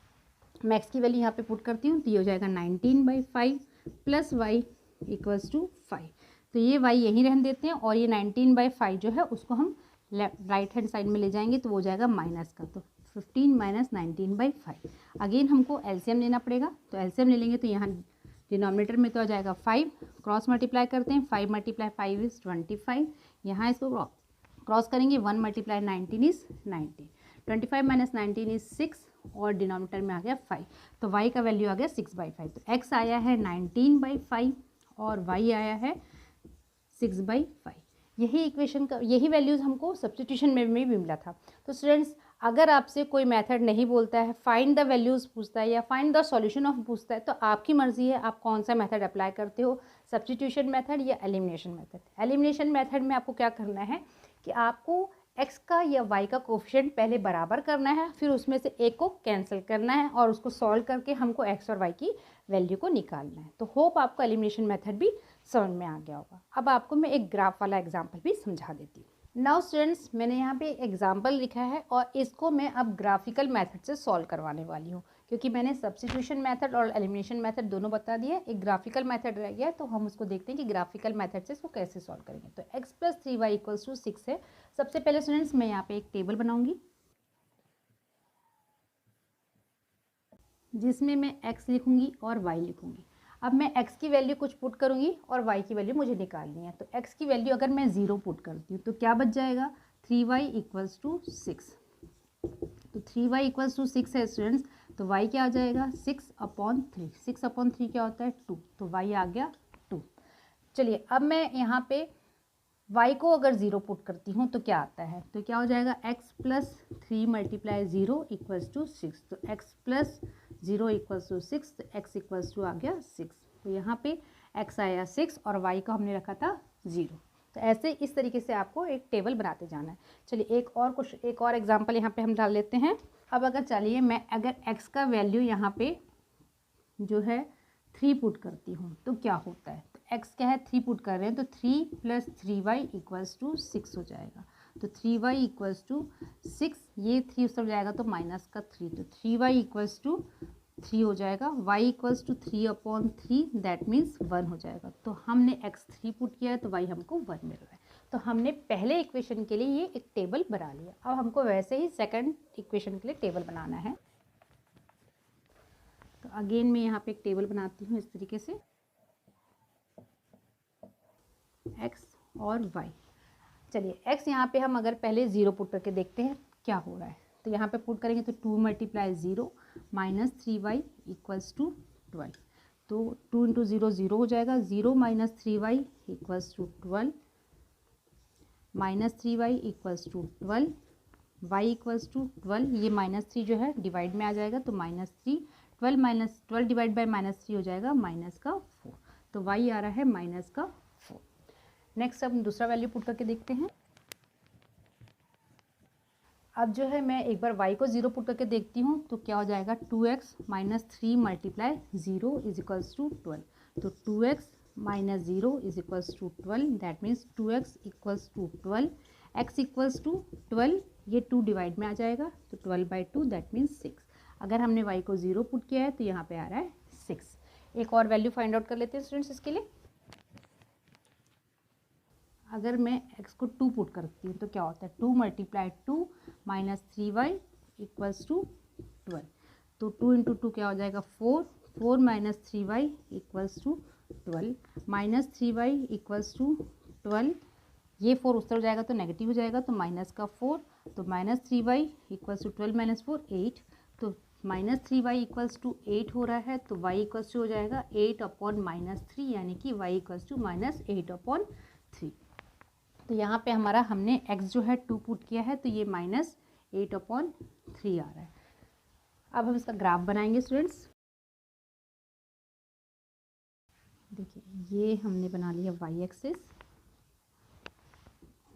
मैं x की वैल्यू यहाँ पे पुट करती हूँ, तो ये हो जाएगा 19/5 प्लस y इक्वल्स टू 5। तो ये y यहीं रहने देते हैं और ये 19/5 जो है उसको हम राइट हैंड साइड में ले जाएंगे, तो वो हो जाएगा माइनस का, तो 15 माइनस 19/5। अगेन हमको एलसीएम लेना पड़ेगा, तो एलसीएम ले लेंगे तो यहाँ डिनोमिनेटर में तो आ जाएगा 5, क्रॉस मल्टीप्लाई करते हैं, 5 मल्टीप्लाई 5 इज़ 25, यहाँ इसको क्रॉस करेंगे, 1 मल्टीप्लाई 19 इज़ 19, 25 माइनस 19 इज़ 6 और डिनोमिनेटर में आ गया 5, तो y का वैल्यू आ गया 6/5। तो x आया है 19/5 और y आया है 6/5। यही इक्वेशन का, यही वैल्यूज़ हमको सब्स्टिट्यूशन में भी मिला था। तो स्टूडेंट्स अगर आपसे कोई मेथड नहीं बोलता है, फाइंड द वैल्यूज़ पूछता है या फाइंड द सॉल्यूशन ऑफ पूछता है, तो आपकी मर्ज़ी है आप कौन सा मेथड अप्लाई करते हो, सब्स्टिट्यूशन मेथड या एलिमिनेशन मेथड। एलिमिनेशन मेथड में आपको क्या करना है कि आपको x का या y का कोफिशिएंट पहले बराबर करना है, फिर उसमें से एक को कैंसिल करना है और उसको सॉल्व करके हमको x और y की वैल्यू को निकालना है। तो होप आपको एलिमिनेशन मेथड भी समझ में आ गया होगा। अब आपको मैं एक ग्राफ वाला एग्जांपल भी समझा देती हूँ। नाउ स्टूडेंट्स, मैंने यहाँ पे एग्जाम्पल लिखा है और इसको मैं अब ग्राफिकल मेथड से सॉल्व करवाने वाली हूँ, क्योंकि मैंने सब्स्टिट्यूशन मेथड और एलिमिनेशन मेथड दोनों बता दिया, एक ग्राफिकल मेथड रह गया, तो हम उसको देखते हैं कि ग्राफिकल मेथड से इसको कैसे सॉल्व करेंगे। तो x + 3y = 6 है। सबसे पहले स्टूडेंट्स मैं यहाँ पे एक टेबल बनाऊंगी जिसमें मैं x लिखूंगी और y लिखूंगी। अब मैं x की वैल्यू कुछ पुट करूंगी और y की वैल्यू मुझे निकालनी है। तो x की वैल्यू अगर मैं 0 पुट करती हूँ तो क्या बच जाएगा, 3y = 6। तो 3y = 6 है स्टूडेंट्स, तो y क्या आ जाएगा 6/3। 6/3 क्या होता है 2, तो y आ गया 2। चलिए अब मैं यहाँ पे y को अगर 0 पुट करती हूँ तो क्या आता है, तो क्या हो जाएगा x + 3 × 0 = 6। तो x + 0 = 6, तो x = आ गया 6। तो यहाँ पे x आया 6 और y को हमने रखा था 0। तो ऐसे इस तरीके से आपको एक टेबल बनाते जाना है। चलिए एक और एग्जांपल यहाँ पे हम डाल लेते हैं। अब अगर चलिए मैं अगर x का वैल्यू यहाँ पे जो है 3 पुट करती हूँ तो क्या होता है, तो x क्या है 3 पुट कर रहे हैं, तो 3 + 3y = 6 हो जाएगा। तो 3y = 6, ये 3 उस तरफ जाएगा तो -3, तो 3y = 3 हो जाएगा। y = 3/3, दैट मीन्स 1 हो जाएगा। तो हमने x 3 पुट किया है तो y हमको 1 मिल रहा है। तो हमने पहले इक्वेशन के लिए ये एक टेबल बना लिया। अब हमको वैसे ही सेकंड इक्वेशन के लिए टेबल बनाना है। तो अगेन मैं यहाँ पे एक टेबल बनाती हूँ इस तरीके से, x और y। चलिए x यहाँ पे हम अगर पहले 0 पुट करके देखते हैं क्या हो रहा है। तो यहाँ पे पुट करेंगे तो 2 × 0 - 3y = 12। तो 2 × 0 0 हो जाएगा, 0 - 3y = 12, -3y = 12, y = 12। ये -3 जो है डिवाइड में आ जाएगा तो -3, 12 डिवाइड बाई -3 हो जाएगा -4। तो y आ रहा है -4। नेक्स्ट अब दूसरा वैल्यू पुट करके देखते हैं। अब जो है मैं एक बार y को 0 पुट करके देखती हूँ तो क्या हो जाएगा, 2x - 3 × 0 = 12। तो 2x - 0 = 12, that means 2x = 12, x = 12, ये 2 डिवाइड में आ जाएगा तो 12/2, दैट मीन्स 6। अगर हमने y को 0 पुट किया है तो यहाँ पे आ रहा है 6। एक और वैल्यू फाइंड आउट कर लेते हैं स्टूडेंट्स इसके लिए। अगर मैं x को 2 पुट करती हूँ तो क्या होता है, 2 × 2 - 3y = 12। तो 2 × 2 क्या हो जाएगा 4, 4 - 3y = 12, -3y = 12। ये 4 उस तरफ जाएगा तो नेगेटिव हो जाएगा तो -4, तो -3y = 12 - 4 8। तो -3y = 8 हो रहा है, तो y = हो जाएगा 8/-3, यानी कि y = -8/3। तो यहाँ पे हमारा हमने x जो है 2 पुट किया है तो ये -8/3 आ रहा है। अब हम इसका ग्राफ बनाएंगे स्टूडेंट्स। देखिए ये हमने बना लिया y एक्सिस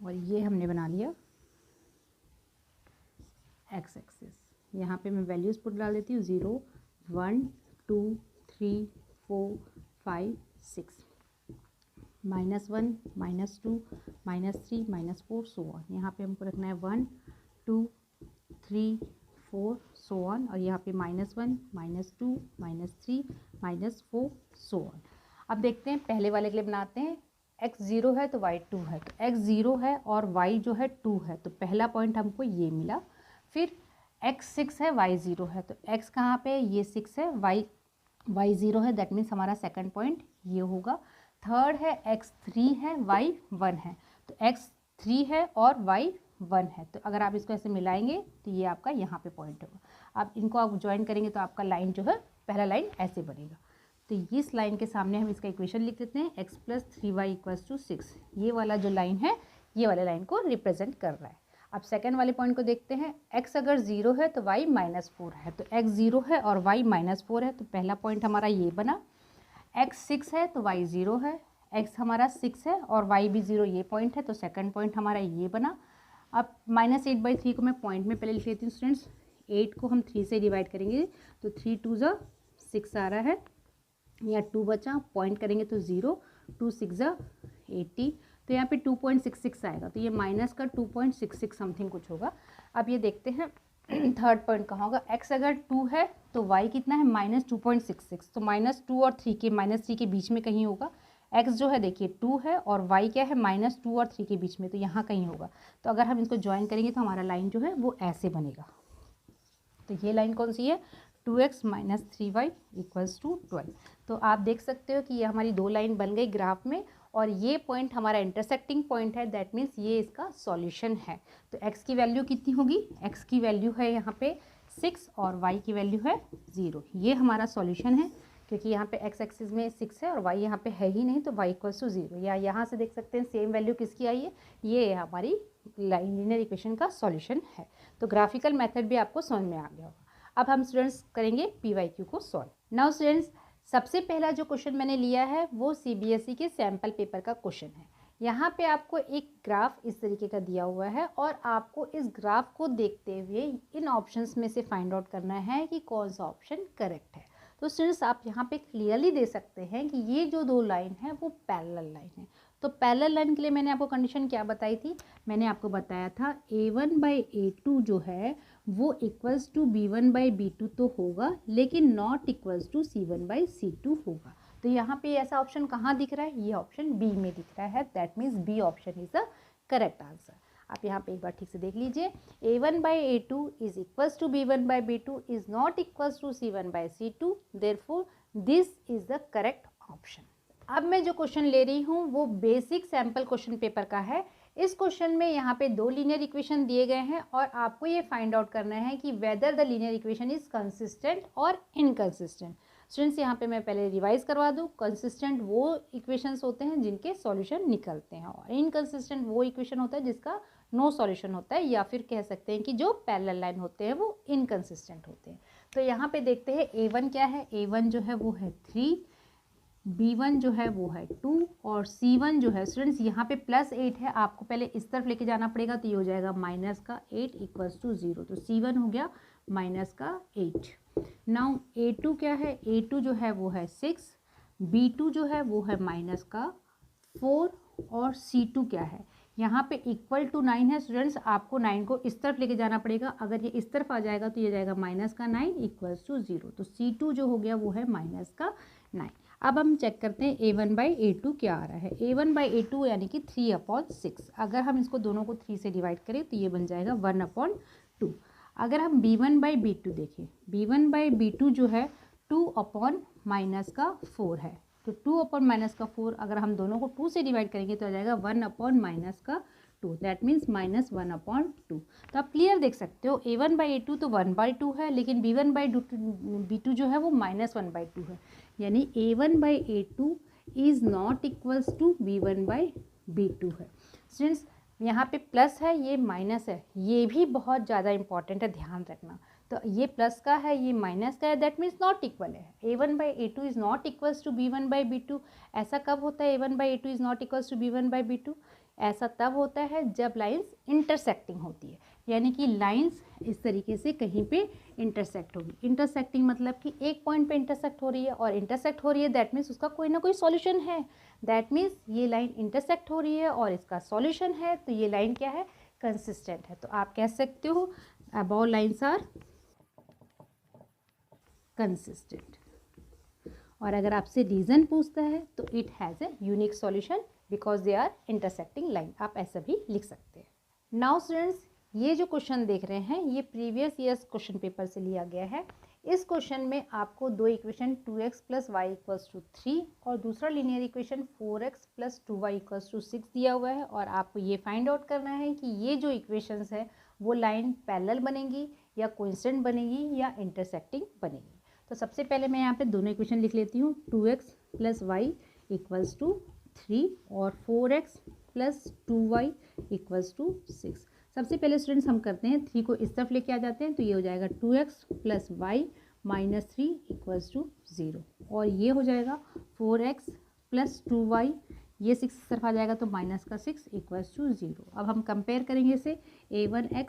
और ये हमने बना लिया x एक्सिस। यहाँ पे मैं वैल्यूज़ पुट डाल देती हूँ, 0 1 2 3 4 5 6, -1 -2 -3 -4 सो ऑन। यहाँ पे हमको रखना है 1 2 3 4 सो ऑन, और यहाँ पे -1 -2 -3 -4 सो ऑन। अब देखते हैं पहले वाले के लिए बनाते हैं। x 0 है तो y 2 है, तो x 0 है और y जो है 2 है, तो पहला पॉइंट हमको ये मिला। फिर x 6 है y 0 है, तो x कहाँ पे, ये 6 है, y 0 है, दैट मीन्स हमारा सेकंड पॉइंट ये होगा। थर्ड है x 3 है y 1 है, तो x 3 है और y 1 है। तो अगर आप इसको ऐसे मिलाएंगे तो ये आपका यहाँ पे पॉइंट होगा। अब इनको आप ज्वाइन करेंगे तो आपका लाइन जो है पहला लाइन ऐसे बनेगा। तो इस लाइन के सामने हम इसका इक्वेशन लिख देते हैं, x + 3y = 6। ये वाला जो लाइन है ये वाले लाइन को रिप्रेजेंट कर रहा है। अब सेकेंड वाले पॉइंट को देखते हैं। x अगर 0 है तो y -4 है, तो x 0 है और y -4 है, तो पहला पॉइंट हमारा ये बना। x 6 है तो y 0 है, x हमारा 6 है और y भी 0, ये पॉइंट है, तो सेकंड पॉइंट हमारा ये बना। अब -8/3 को मैं पॉइंट में पहले लिख लेती हूँ स्टूडेंट्स। 8 को हम 3 से डिवाइड करेंगे तो 3 2 ज़ा 6 आ रहा है, या 2 बचा, पॉइंट करेंगे तो 0, 2 6 ज़ा 80, तो यहाँ पे 2.66 आएगा, तो ये माइनस का 2.66 समथिंग कुछ होगा। अब ये देखते हैं थर्ड पॉइंट कहाँ होगा। x अगर 2 है तो y कितना है -2.66, तो -2 और 3 के -3 के बीच में कहीं होगा। x जो है देखिए 2 है और y क्या है -2 और 3 के बीच में, तो यहाँ कहीं होगा। तो अगर हम इसको ज्वाइन करेंगे तो हमारा लाइन जो है वो ऐसे बनेगा। तो ये लाइन कौन सी है 2x - 3y = 12। तो आप देख सकते हो कि ये हमारी दो लाइन बन गई ग्राफ में, और ये पॉइंट हमारा इंटरसेक्टिंग पॉइंट है, दैट मीन्स ये इसका सॉल्यूशन है। तो x की वैल्यू कितनी होगी, x की वैल्यू है यहाँ पे 6 और y की वैल्यू है 0। ये हमारा सॉल्यूशन है, क्योंकि यहाँ पे x एक्सिस में 6 है और y यहाँ पे है ही नहीं, तो y = 0। या यहाँ से देख सकते हैं सेम वैल्यू किसकी आई है, ये हमारी लीनियर इक्वेशन का सॉल्यूशन है। तो ग्राफिकल मेथड भी आपको समझ में आ गया होगा। अब हम स्टूडेंट्स करेंगे PYQ को सॉल्व। नाउ स्टूडेंट्स, सबसे पहला जो क्वेश्चन मैंने लिया है वो CBSE के सैम्पल पेपर का क्वेश्चन है। यहाँ पे आपको एक ग्राफ इस तरीके का दिया हुआ है और आपको इस ग्राफ को देखते हुए इन ऑप्शंस में से फाइंड आउट करना है कि कौन सा ऑप्शन करेक्ट है। तो स्टूडेंट्स आप यहाँ पे क्लियरली दे सकते हैं कि ये जो दो लाइन है वो पैरेलल लाइन है। तो पैरेलल लाइन के लिए मैंने आपको कंडीशन क्या बताई थी, मैंने आपको बताया था A1/A2 जो है वो = B1/B2 तो होगा, लेकिन नॉट = C1/C2 होगा। तो यहाँ पे ऐसा ऑप्शन कहाँ दिख रहा है, ये ऑप्शन बी में दिख रहा है, that means B option is the correct answer. आप यहाँ पे एक बार ठीक से देख लीजिए, A1/A2 = B1/B2 is not = C1/C2, therefore this is the correct option. अब मैं जो क्वेश्चन ले रही हूँ वो बेसिक सैम्पल क्वेश्चन पेपर का है। इस क्वेश्चन में यहाँ पे दो लीनियर इक्वेशन दिए गए हैं और आपको ये फाइंड आउट करना है कि whether the linear equation is consistent और इनकंसिस्टेंट। स्टूडेंट्स यहाँ पे मैं पहले रिवाइज करवा दूँ, कंसिस्टेंट वो इक्वेशंस होते हैं जिनके सॉल्यूशन निकलते हैं, और इनकंसिस्टेंट वो इक्वेशन होता है जिसका नो सॉल्यूशन होता है, या फिर कह सकते हैं कि जो पैरेलल लाइन होते हैं वो इनकंसिस्टेंट होते हैं। तो यहाँ पे देखते हैं A1 क्या है, A1 जो है वो है 3, B1 जो है वो है 2 और C1 जो है स्टूडेंट्स यहाँ पे +8 है, आपको पहले इस तरफ लेके जाना पड़ेगा, तो ये हो जाएगा -8 = 0। तो C1 हो गया -8। नाउ A2 क्या है, A2 जो है वो है 6, B2 जो है वो है -4 और C2 क्या है यहाँ पे =9 है। स्टूडेंट्स आपको 9 को इस तरफ लेके जाना पड़ेगा, अगर ये इस तरफ आ जाएगा तो ये जाएगा -9 = 0। तो C2 जो हो गया वो है -9। अब हम चेक करते हैं A1/A2 क्या आ रहा है। A1/A2 यानी कि 3/6। अगर हम इसको दोनों को 3 से डिवाइड करें तो ये बन जाएगा 1/2। अगर हम B1/B2 देखें, B1/B2 जो है 2/-4 है, तो 2/-4 अगर हम दोनों को 2 से डिवाइड करेंगे तो आ जाएगा 1/-2, दैट मीन्स -1/2। तो आप क्लियर देख सकते हो A1/A2 तो 1/2 है, लेकिन B1/B2 जो है वो -1/2 है, यानी A1/A2 is not equals to B1/B2 है। स्टूडेंट्स यहाँ पे प्लस है, ये माइनस है, ये भी बहुत ज़्यादा इंपॉर्टेंट है, ध्यान रखना। तो ये प्लस का है, ये माइनस का है, दैट मीन्स नॉट इक्वल है। A1/A2 is not equals to B1/B2। ऐसा कब होता है A1/A2 is not equals to B1/B2? ऐसा तब होता है जब लाइंस इंटरसेक्टिंग होती है, यानी कि लाइंस इस तरीके से कहीं पे इंटरसेक्ट होगी। इंटरसेक्टिंग मतलब कि एक पॉइंट पे इंटरसेक्ट हो रही है, और इंटरसेक्ट हो रही है दैट मीन्स उसका कोई ना कोई सॉल्यूशन है। दैट मीन्स ये लाइन इंटरसेक्ट हो रही है और इसका सॉल्यूशन है, तो ये लाइन क्या है, कंसिस्टेंट है। तो आप कह सकते हो अबव लाइंस आर कंसिस्टेंट। और अगर आपसे रीज़न पूछता है तो it has a unique solution because they are intersecting line, आप ऐसा भी लिख सकते हैं। नाउ स्टूडेंट्स, ये जो क्वेश्चन देख रहे हैं ये प्रीवियस ईयर्स क्वेश्चन पेपर से लिया गया है। इस क्वेश्चन में आपको दो इक्वेशन 2x + y = 3 और दूसरा लीनियर इक्वेशन 4x + 2y = 6 दिया हुआ है, और आपको ये फाइंड आउट करना है कि ये जो इक्वेशंस है वो लाइन पैरेलल बनेगी या कोइंसिडेंट बनेगी या इंटरसेक्टिंग बनेगी। तो सबसे पहले मैं यहाँ पे दोनों इक्वेशन लिख लेती हूँ। 2x + y = 3 और 4x + 2y = 6। सबसे पहले स्टूडेंट्स हम करते हैं 3 को इस तरफ लेके आ जाते हैं, तो ये हो जाएगा 2x + y - 3 = 0, और ये हो जाएगा 4x + 2y, ये 6 इस तरफ आ जाएगा तो -6 = 0। अब हम कंपेयर करेंगे इसे A1x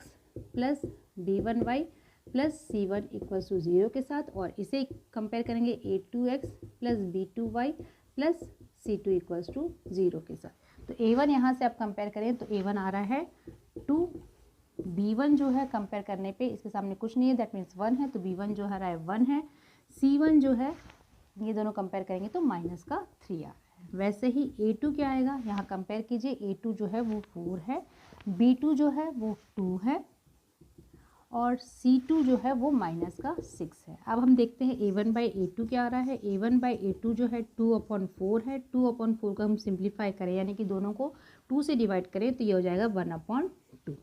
+ B1y + C1 = 0 के साथ, और इसे कंपेयर करेंगे A2x + B2y + C2 = 0 के साथ। तो A1 यहाँ से आप कंपेयर करें तो A1 आ रहा है 2, B1 जो है कंपेयर करने पे इसके सामने कुछ नहीं है, दैट मीन्स 1 है, तो B1 जो है 1 है। C1 जो है ये दोनों कंपेयर करेंगे तो माइनस का 3 आ रहा है। वैसे ही A2 क्या आएगा, यहाँ कंपेयर कीजिए, A2 जो है वो 4 है, B2 जो है वो 2 है और C2 जो है वो माइनस का 6 है। अब हम देखते हैं A1/A2 क्या आ रहा है। A1/A2 जो है 2/4 है। 2/4 को हम सिंप्लीफाई करें यानी कि दोनों को 2 से डिवाइड करें तो ये हो जाएगा 1/2।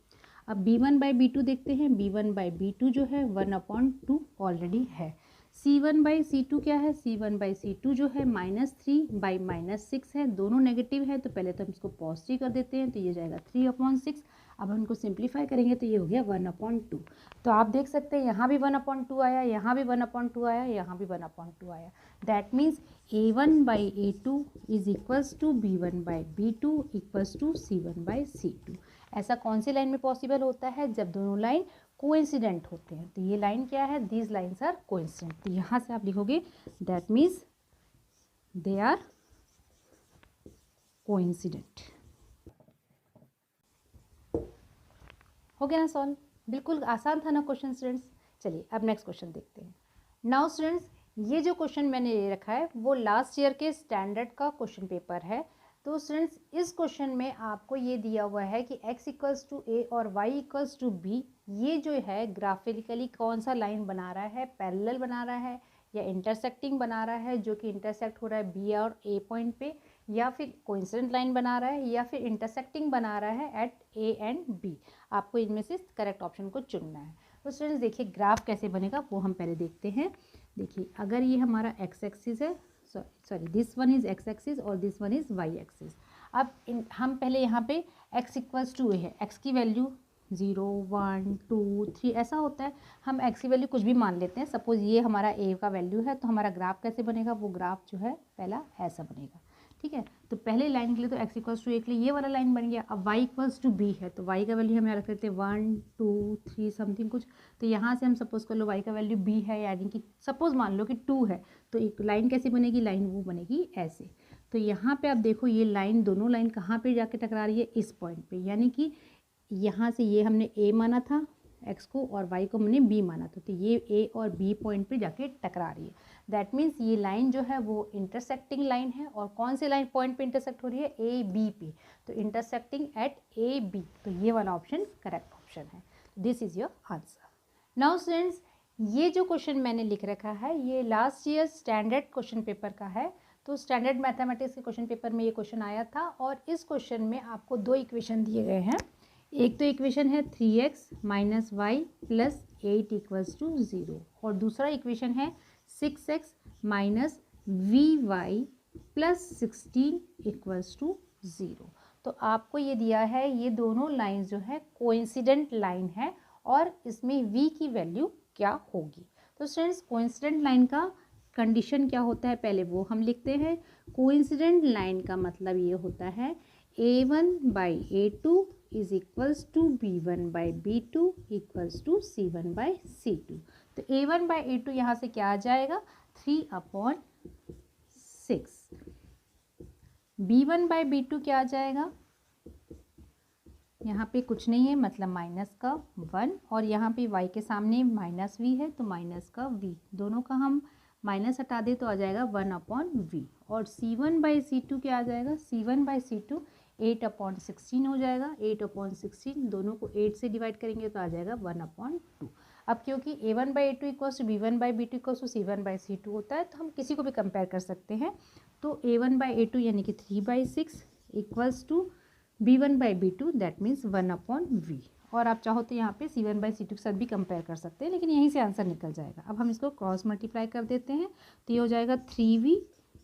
अब B1/B2 देखते हैं। B1/B2 जो है 1/2 ऑलरेडी है। C1/C2 क्या है, C1/C2 जो है -3/-6 है, दोनों नेगेटिव है तो पहले तो हम इसको पॉजिटिव कर देते हैं तो ये जाएगा 3/6। अब हम इनको सिंप्लीफाई करेंगे तो ये हो गया 1/2। तो आप देख सकते हैं यहाँ भी 1/2 आया, यहाँ भी 1/2 आया, यहाँ भी 1/2 आया। That means A1/A2 is equals to B1/B2 equals to C1/C2। ऐसा कौन सी लाइन में पॉसिबल होता है, जब दोनों लाइन कोइंसिडेंट होते हैं। तो ये लाइन क्या है, दीज लाइन्स आर कोइंसिडेंट। तो यहाँ से आप लिखोगे that means they are coincident. हो गया ना सॉल्व, बिल्कुल आसान था ना क्वेश्चन स्टूडेंट्स। चलिए अब नेक्स्ट क्वेश्चन देखते हैं। नाउ स्टूडेंट्स, ये जो क्वेश्चन मैंने ले रखा है वो लास्ट ईयर के स्टैंडर्ड का क्वेश्चन पेपर है। तो स्टूडेंट्स इस क्वेश्चन में आपको ये दिया हुआ है कि x इक्वल्स टू a और y इक्वल्स टू b, ये जो है ग्राफिकली कौन सा लाइन बना रहा है, पैरेलल बना रहा है या इंटरसेक्टिंग बना रहा है, जो कि इंटरसेक्ट हो रहा है b और a पॉइंट पे, या फिर कोइंसिडेंट लाइन बना रहा है, या फिर इंटरसेक्टिंग बना रहा है एट a एंड b। आपको इनमें से करेक्ट ऑप्शन को चुनना है। तो स्टूडेंट्स देखिए ग्राफ कैसे बनेगा वो हम पहले देखते हैं। देखिए अगर ये हमारा x एक्सिस है, sorry this one is x axis और this one is y axis. अब हम पहले यहाँ पे x इक्वल्स टू a है, x की वैल्यू 0 1 2 3 ऐसा होता है। हम x की वैल्यू कुछ भी मान लेते हैं। सपोज ये हमारा a का वैल्यू है तो हमारा ग्राफ कैसे बनेगा, वो ग्राफ जो है पहला ऐसा बनेगा, ठीक है। तो पहले लाइन के लिए तो x इक्वल्स टू a के लिए ये वाला लाइन बन गया। अब y इक्वल्स टू b है तो y का वैल्यू हम यहाँ रख लेते हैं 1 2 3 समथिंग कुछ। तो यहाँ से हम सपोज कर लो y का वैल्यू b है, यानी कि सपोज मान लो कि 2 है, तो एक लाइन कैसे बनेगी, लाइन वो बनेगी ऐसे। तो यहाँ पे आप देखो ये लाइन, दोनों लाइन कहाँ पे जाके टकरा रही है, इस पॉइंट पे, यानी कि यहाँ से ये हमने a माना था x को और y को हमने b माना था, तो ये a और b पॉइंट पे जाके टकरा रही है। दैट मीन्स ये लाइन जो है वो इंटरसेक्टिंग लाइन है। और कौन सी लाइन पॉइंट पे इंटरसेक्ट हो रही है, a b पे, तो इंटरसेक्टिंग एट a b, तो ये वाला ऑप्शन करेक्ट ऑप्शन है। This is your answer. Now students, ये जो क्वेश्चन मैंने लिख रखा है ये last year standard question paper का है। तो स्टैंडर्ड मैथमेटिक्स के क्वेश्चन पेपर में ये क्वेश्चन आया था और इस क्वेश्चन में आपको दो इक्वेशन दिए गए हैं। एक तो इक्वेशन है 3x minus y plus 8 equals to 0 और दूसरा इक्वेशन है 6x minus v y plus 16 equals to 0। तो आपको ये दिया है, ये दोनों लाइन जो है कोइंसिडेंट लाइन है और इसमें v की वैल्यू क्या होगी। तो स्टूडेंट्स कोइंसिडेंट लाइन का कंडीशन क्या होता है पहले वो हम लिखते हैं। कोइंसिडेंट लाइन का मतलब ये होता है a1/a2 is equals to b1/b2 equals to c1/c2। तो a1/a2 यहाँ से क्या आ जाएगा, 3/6। b1/b2 क्या आ जाएगा, यहाँ पे कुछ नहीं है मतलब माइनस का 1 और यहाँ पे y के सामने माइनस v है तो माइनस का v, दोनों का हम माइनस हटा दे तो आ जाएगा 1/v। और c1/c2 क्या आ जाएगा, c1/c2 8/16 हो जाएगा। 8/16 दोनों को 8 से डिवाइड करेंगे तो आ जाएगा 1/2। अब क्योंकि a1/a2 equals to b1/b2 equals to c1/c2 होता है तो हम किसी को भी कंपेयर कर सकते हैं। तो a1/a2 यानी कि 3/6 equals to b1/b2 that means 1/v। और आप चाहो तो यहाँ पे c1/c2 के साथ भी कंपेयर कर सकते हैं, लेकिन यहीं से आंसर निकल जाएगा। अब हम इसको क्रॉस मल्टीप्लाई कर देते हैं तो ये हो जाएगा 3v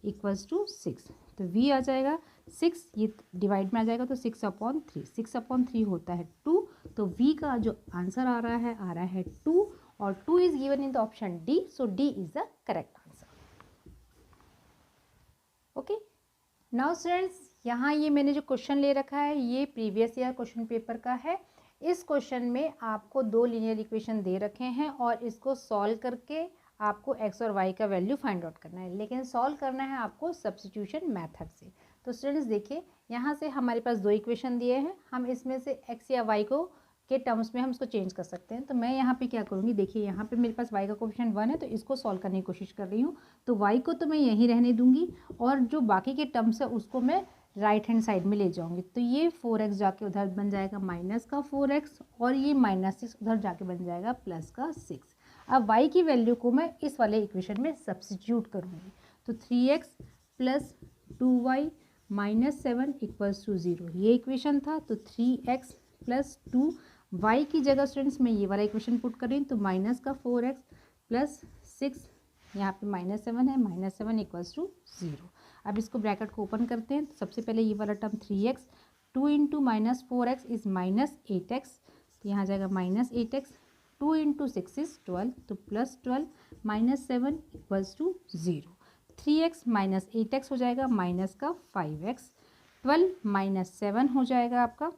इक्वल्स टू 6। तो v आ जाएगा 6, ये डिवाइड में आ जाएगा तो 6/3। 6/3 होता है 2, तो v का जो आंसर आ रहा है 2 और 2 is given in the option D, so D is the correct answer. Okay, now students यहाँ ये मैंने जो क्वेश्चन ले रखा है ये प्रीवियस ईयर क्वेश्चन पेपर का है। इस क्वेश्चन में आपको दो लीनियर इक्वेशन दे रखे हैं और इसको सॉल्व करके आपको x और y का वैल्यू फाइंड आउट करना है, लेकिन सॉल्व करना है आपको सब्स्टिट्यूशन मेथड से। तो स्टूडेंट्स देखिए, यहाँ से हमारे पास दो इक्वेशन दिए हैं, हम इसमें से x या y को के टर्म्स में हम इसको चेंज कर सकते हैं। तो मैं यहाँ पे क्या करूँगी, देखिए यहाँ पे मेरे पास y का कोफिशिएंट 1 है, तो इसको सॉल्व करने की कोशिश कर रही हूँ। तो y को तो मैं यहीं रहने दूंगी और जो बाकी के टर्म्स है उसको मैं राइट हैंड साइड में ले जाऊंगी। तो ये 4x जाके उधर बन जाएगा माइनस का 4x और ये -6 उधर जाके बन जाएगा प्लस का 6। अब y की वैल्यू को मैं इस वाले इक्वेशन में सब्स्टिट्यूट करूँगी। तो 3x plus 2y minus 7 equals to 0, ये इक्वेशन था। तो 3x प्लस 2y की जगह स्टूडेंट्स मैं ये वाला इक्वेशन पुट कर रही हूँ। तो माइनस का 4x प्लस 6, यहाँ पे -7 है, -7 इक्वल्स टू 0। अब इसको ब्रैकेट को ओपन करते हैं। तो सबसे पहले ये वाला term 3x, 2 into minus 4x is -8x, तो यहाँ जाएगा -8x, 2 इंटू 6 इज़ 12, तो plus 12 -7 equals to 0। 3x minus 8x हो जाएगा माइनस का 5x, 12 माइनस 7 हो जाएगा आपका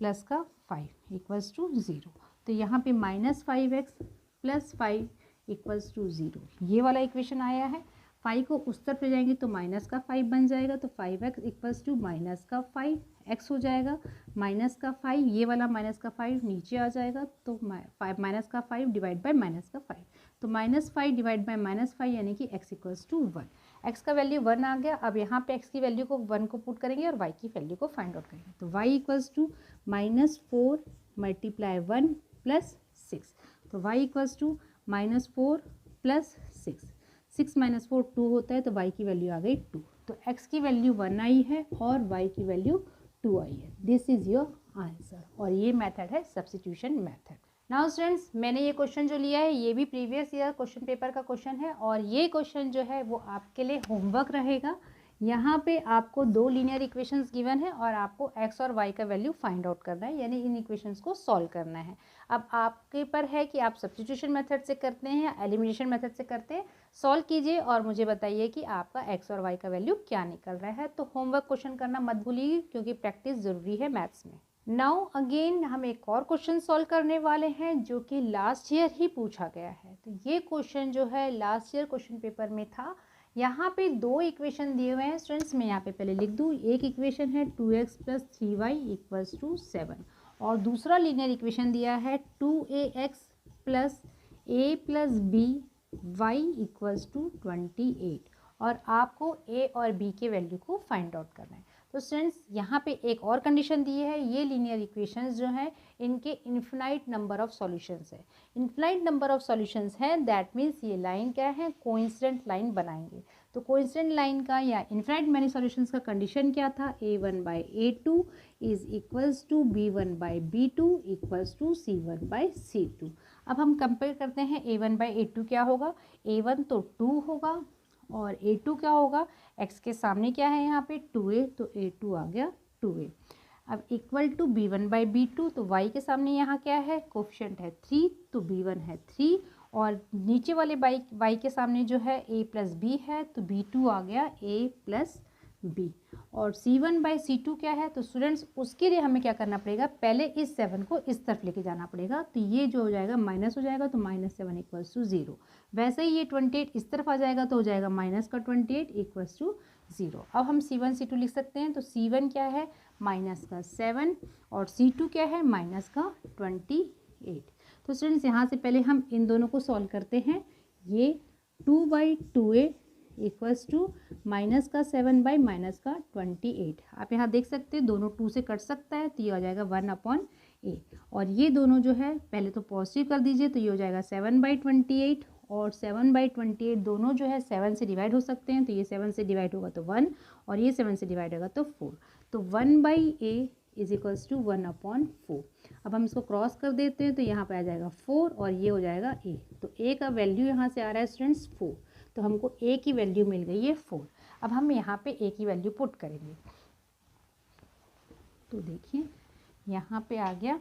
प्लस का 5 इक्वल्स टू 0। तो यहाँ पे -5x प्लस 5 इक्वल्स टू 0, ये वाला इक्वेशन आया है। 5 को उस तरफ ले जाएंगे तो माइनस का 5 बन जाएगा, तो 5x इक्वल्स टू माइनस का 5x हो जाएगा। माइनस का 5, ये वाला माइनस का 5 नीचे आ जाएगा, तो माइनस का 5 डिवाइड बाय माइनस का 5, तो -5 डिवाइड बाय -5 यानी कि x इक्वल्स टू 1। x का वैल्यू 1 आ गया। अब यहाँ पे x की वैल्यू को 1 को पुट करेंगे और y की वैल्यू को फाइंड आउट करेंगे। तो y equals to -4 multiply 1 plus 6, तो y equals to -4 plus 6, 6 minus 4 2 होता है, तो y की वैल्यू आ गई 2। तो x की वैल्यू 1 आई है और y की वैल्यू 2 आई है। This is your answer. और ये मेथड है सब्स्टिट्यूशन मेथड। नाउ स्टूडेंट्स, मैंने ये क्वेश्चन जो लिया है ये भी प्रीवियस ईयर क्वेश्चन पेपर का क्वेश्चन है और ये क्वेश्चन जो है वो आपके लिए होमवर्क रहेगा। यहाँ पे आपको दो लीनियर इक्वेशंस गिवन है और आपको x और y का वैल्यू फाइंड आउट करना है, यानी इन इक्वेशंस को सॉल्व करना है। अब आपके पर है कि आप सब्स्टिट्यूशन मेथड से करते हैं या एलिमिनेशन मेथड से करते हैं। सॉल्व कीजिए और मुझे बताइए कि आपका x और y का वैल्यू क्या निकल रहा है। तो होमवर्क क्वेश्चन करना मत भूलिए क्योंकि प्रैक्टिस ज़रूरी है मैथ्स में। नाउ अगेन हम एक और क्वेश्चन सॉल्व करने वाले हैं जो कि लास्ट ईयर ही पूछा गया है। तो ये क्वेश्चन जो है लास्ट ईयर क्वेश्चन पेपर में था। यहाँ पे दो इक्वेशन दिए हुए हैं स्टूडेंट्स, मैं यहाँ पे पहले लिख दूँ। एक इक्वेशन है 2x plus 3y equals to 7 और दूसरा लीनियर इक्वेशन दिया है 2ax plus a plus b y equals to 28 और आपको a और b के वैल्यू को फाइंड आउट करना है। तो स्टूडेंट्स यहाँ पे एक और कंडीशन दी है, ये लीनियर इक्वेशंस जो हैं इनके इन्फिनाइट नंबर ऑफ सॉल्यूशंस है। इन्फिनाइट नंबर ऑफ सॉल्यूशंस हैं, दैट मीन्स ये लाइन क्या है, कोइंसिडेंट लाइन बनाएंगे। तो कोइंसिडेंट लाइन का या इन्फिनाइट मैनी सॉल्यूशंस का कंडीशन क्या था, a1 by a2 is equals to b1 by b2 equals to c1 by c2। अब हम कंपेयर करते हैं a1 बाई a2 क्या होगा, a1 तो 2 होगा और a2 क्या होगा, x के सामने क्या है यहाँ पे 2a, तो a2 आ गया 2a। अब equal to b1 by b2, तो y के सामने यहाँ क्या है, कोफिशिएंट है 3, तो b1 है 3 और नीचे वाले y के सामने जो है a प्लस b है, तो b2 आ गया a प्लस b। और c1 बाई c2 क्या है, तो स्टूडेंट्स उसके लिए हमें क्या करना पड़ेगा, पहले इस 7 को इस तरफ लेके जाना पड़ेगा। तो ये जो हो जाएगा माइनस हो जाएगा, तो -7 इक्वल्स टू 0। वैसे ही ये 28 इस तरफ आ जाएगा तो हो जाएगा माइनस का 28 इक्वल्स टू 0। अब हम c1 c2 लिख सकते हैं। तो c1 क्या है, माइनस का 7 और c2 क्या है, माइनस का 28। तो स्टूडेंट्स यहाँ से पहले हम इन दोनों को सॉल्व करते हैं। ये 2/2a इक्वल्स टू माइनस का 7 बाई माइनस का 28। आप यहाँ देख सकते हैं दोनों 2 से कट सकता है, तो ये हो जाएगा 1/a। और ये दोनों जो है पहले तो पॉजिटिव कर दीजिए, तो ये हो जाएगा 7/28 और 7/28 दोनों जो है 7 से डिवाइड हो सकते हैं। तो ये 7 से डिवाइड होगा तो 1 और ये 7 से डिवाइड होगा तो 4। तो 1/a इज इक्वल्स टू 1/4। अब हम इसको क्रॉस कर देते हैं तो यहाँ पे आ जाएगा 4 और ये हो जाएगा a। तो a का वैल्यू यहाँ से आ रहा है स्टूडेंट्स 4, तो हमको a की वैल्यू मिल गई है 4। अब हम यहाँ पे a की वैल्यू पुट करेंगे। तो देखिए यहाँ पे आ गया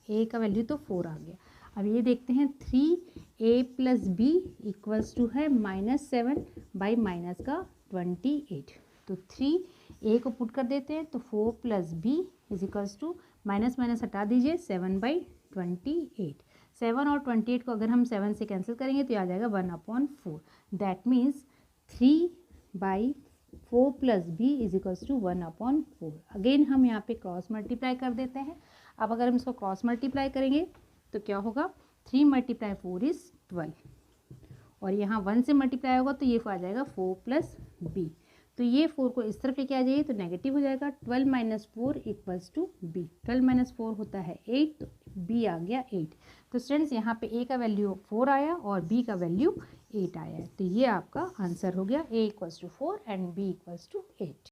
a का वैल्यू तो 4 आ गया। अब ये देखते हैं 3a plus b equals to है -7 बाई माइनस का 28। तो 3a को पुट कर देते हैं तो 4 plus b is equals to minus minus हटा दीजिए 7/28। 7 और 28 को अगर हम 7 से कैंसिल करेंगे तो आ जाएगा 1/4। That means 3/4 4 plus b is equals to 1/4। Again हम यहाँ पे क्रॉस मल्टीप्लाई कर देते हैं। अब अगर हम इसको क्रॉस मल्टीप्लाई करेंगे तो क्या होगा, 3 × 4 इज़ 12, और यहाँ 1 से मल्टीप्लाई होगा तो ये आ जाएगा 4 प्लस बी। तो ये 4 को इस तरफ लेके आ जाइए तो नेगेटिव हो जाएगा। 12 - 4 इक्वल्स टू बी। 12 - 4 होता है 8, तो बी आ गया 8। तो स्टूडेंट्स यहाँ पे ए का वैल्यू 4 आया और बी का वैल्यू 8 आया है। तो ये आपका आंसर हो गया, A equals to 4 and B equals to 8।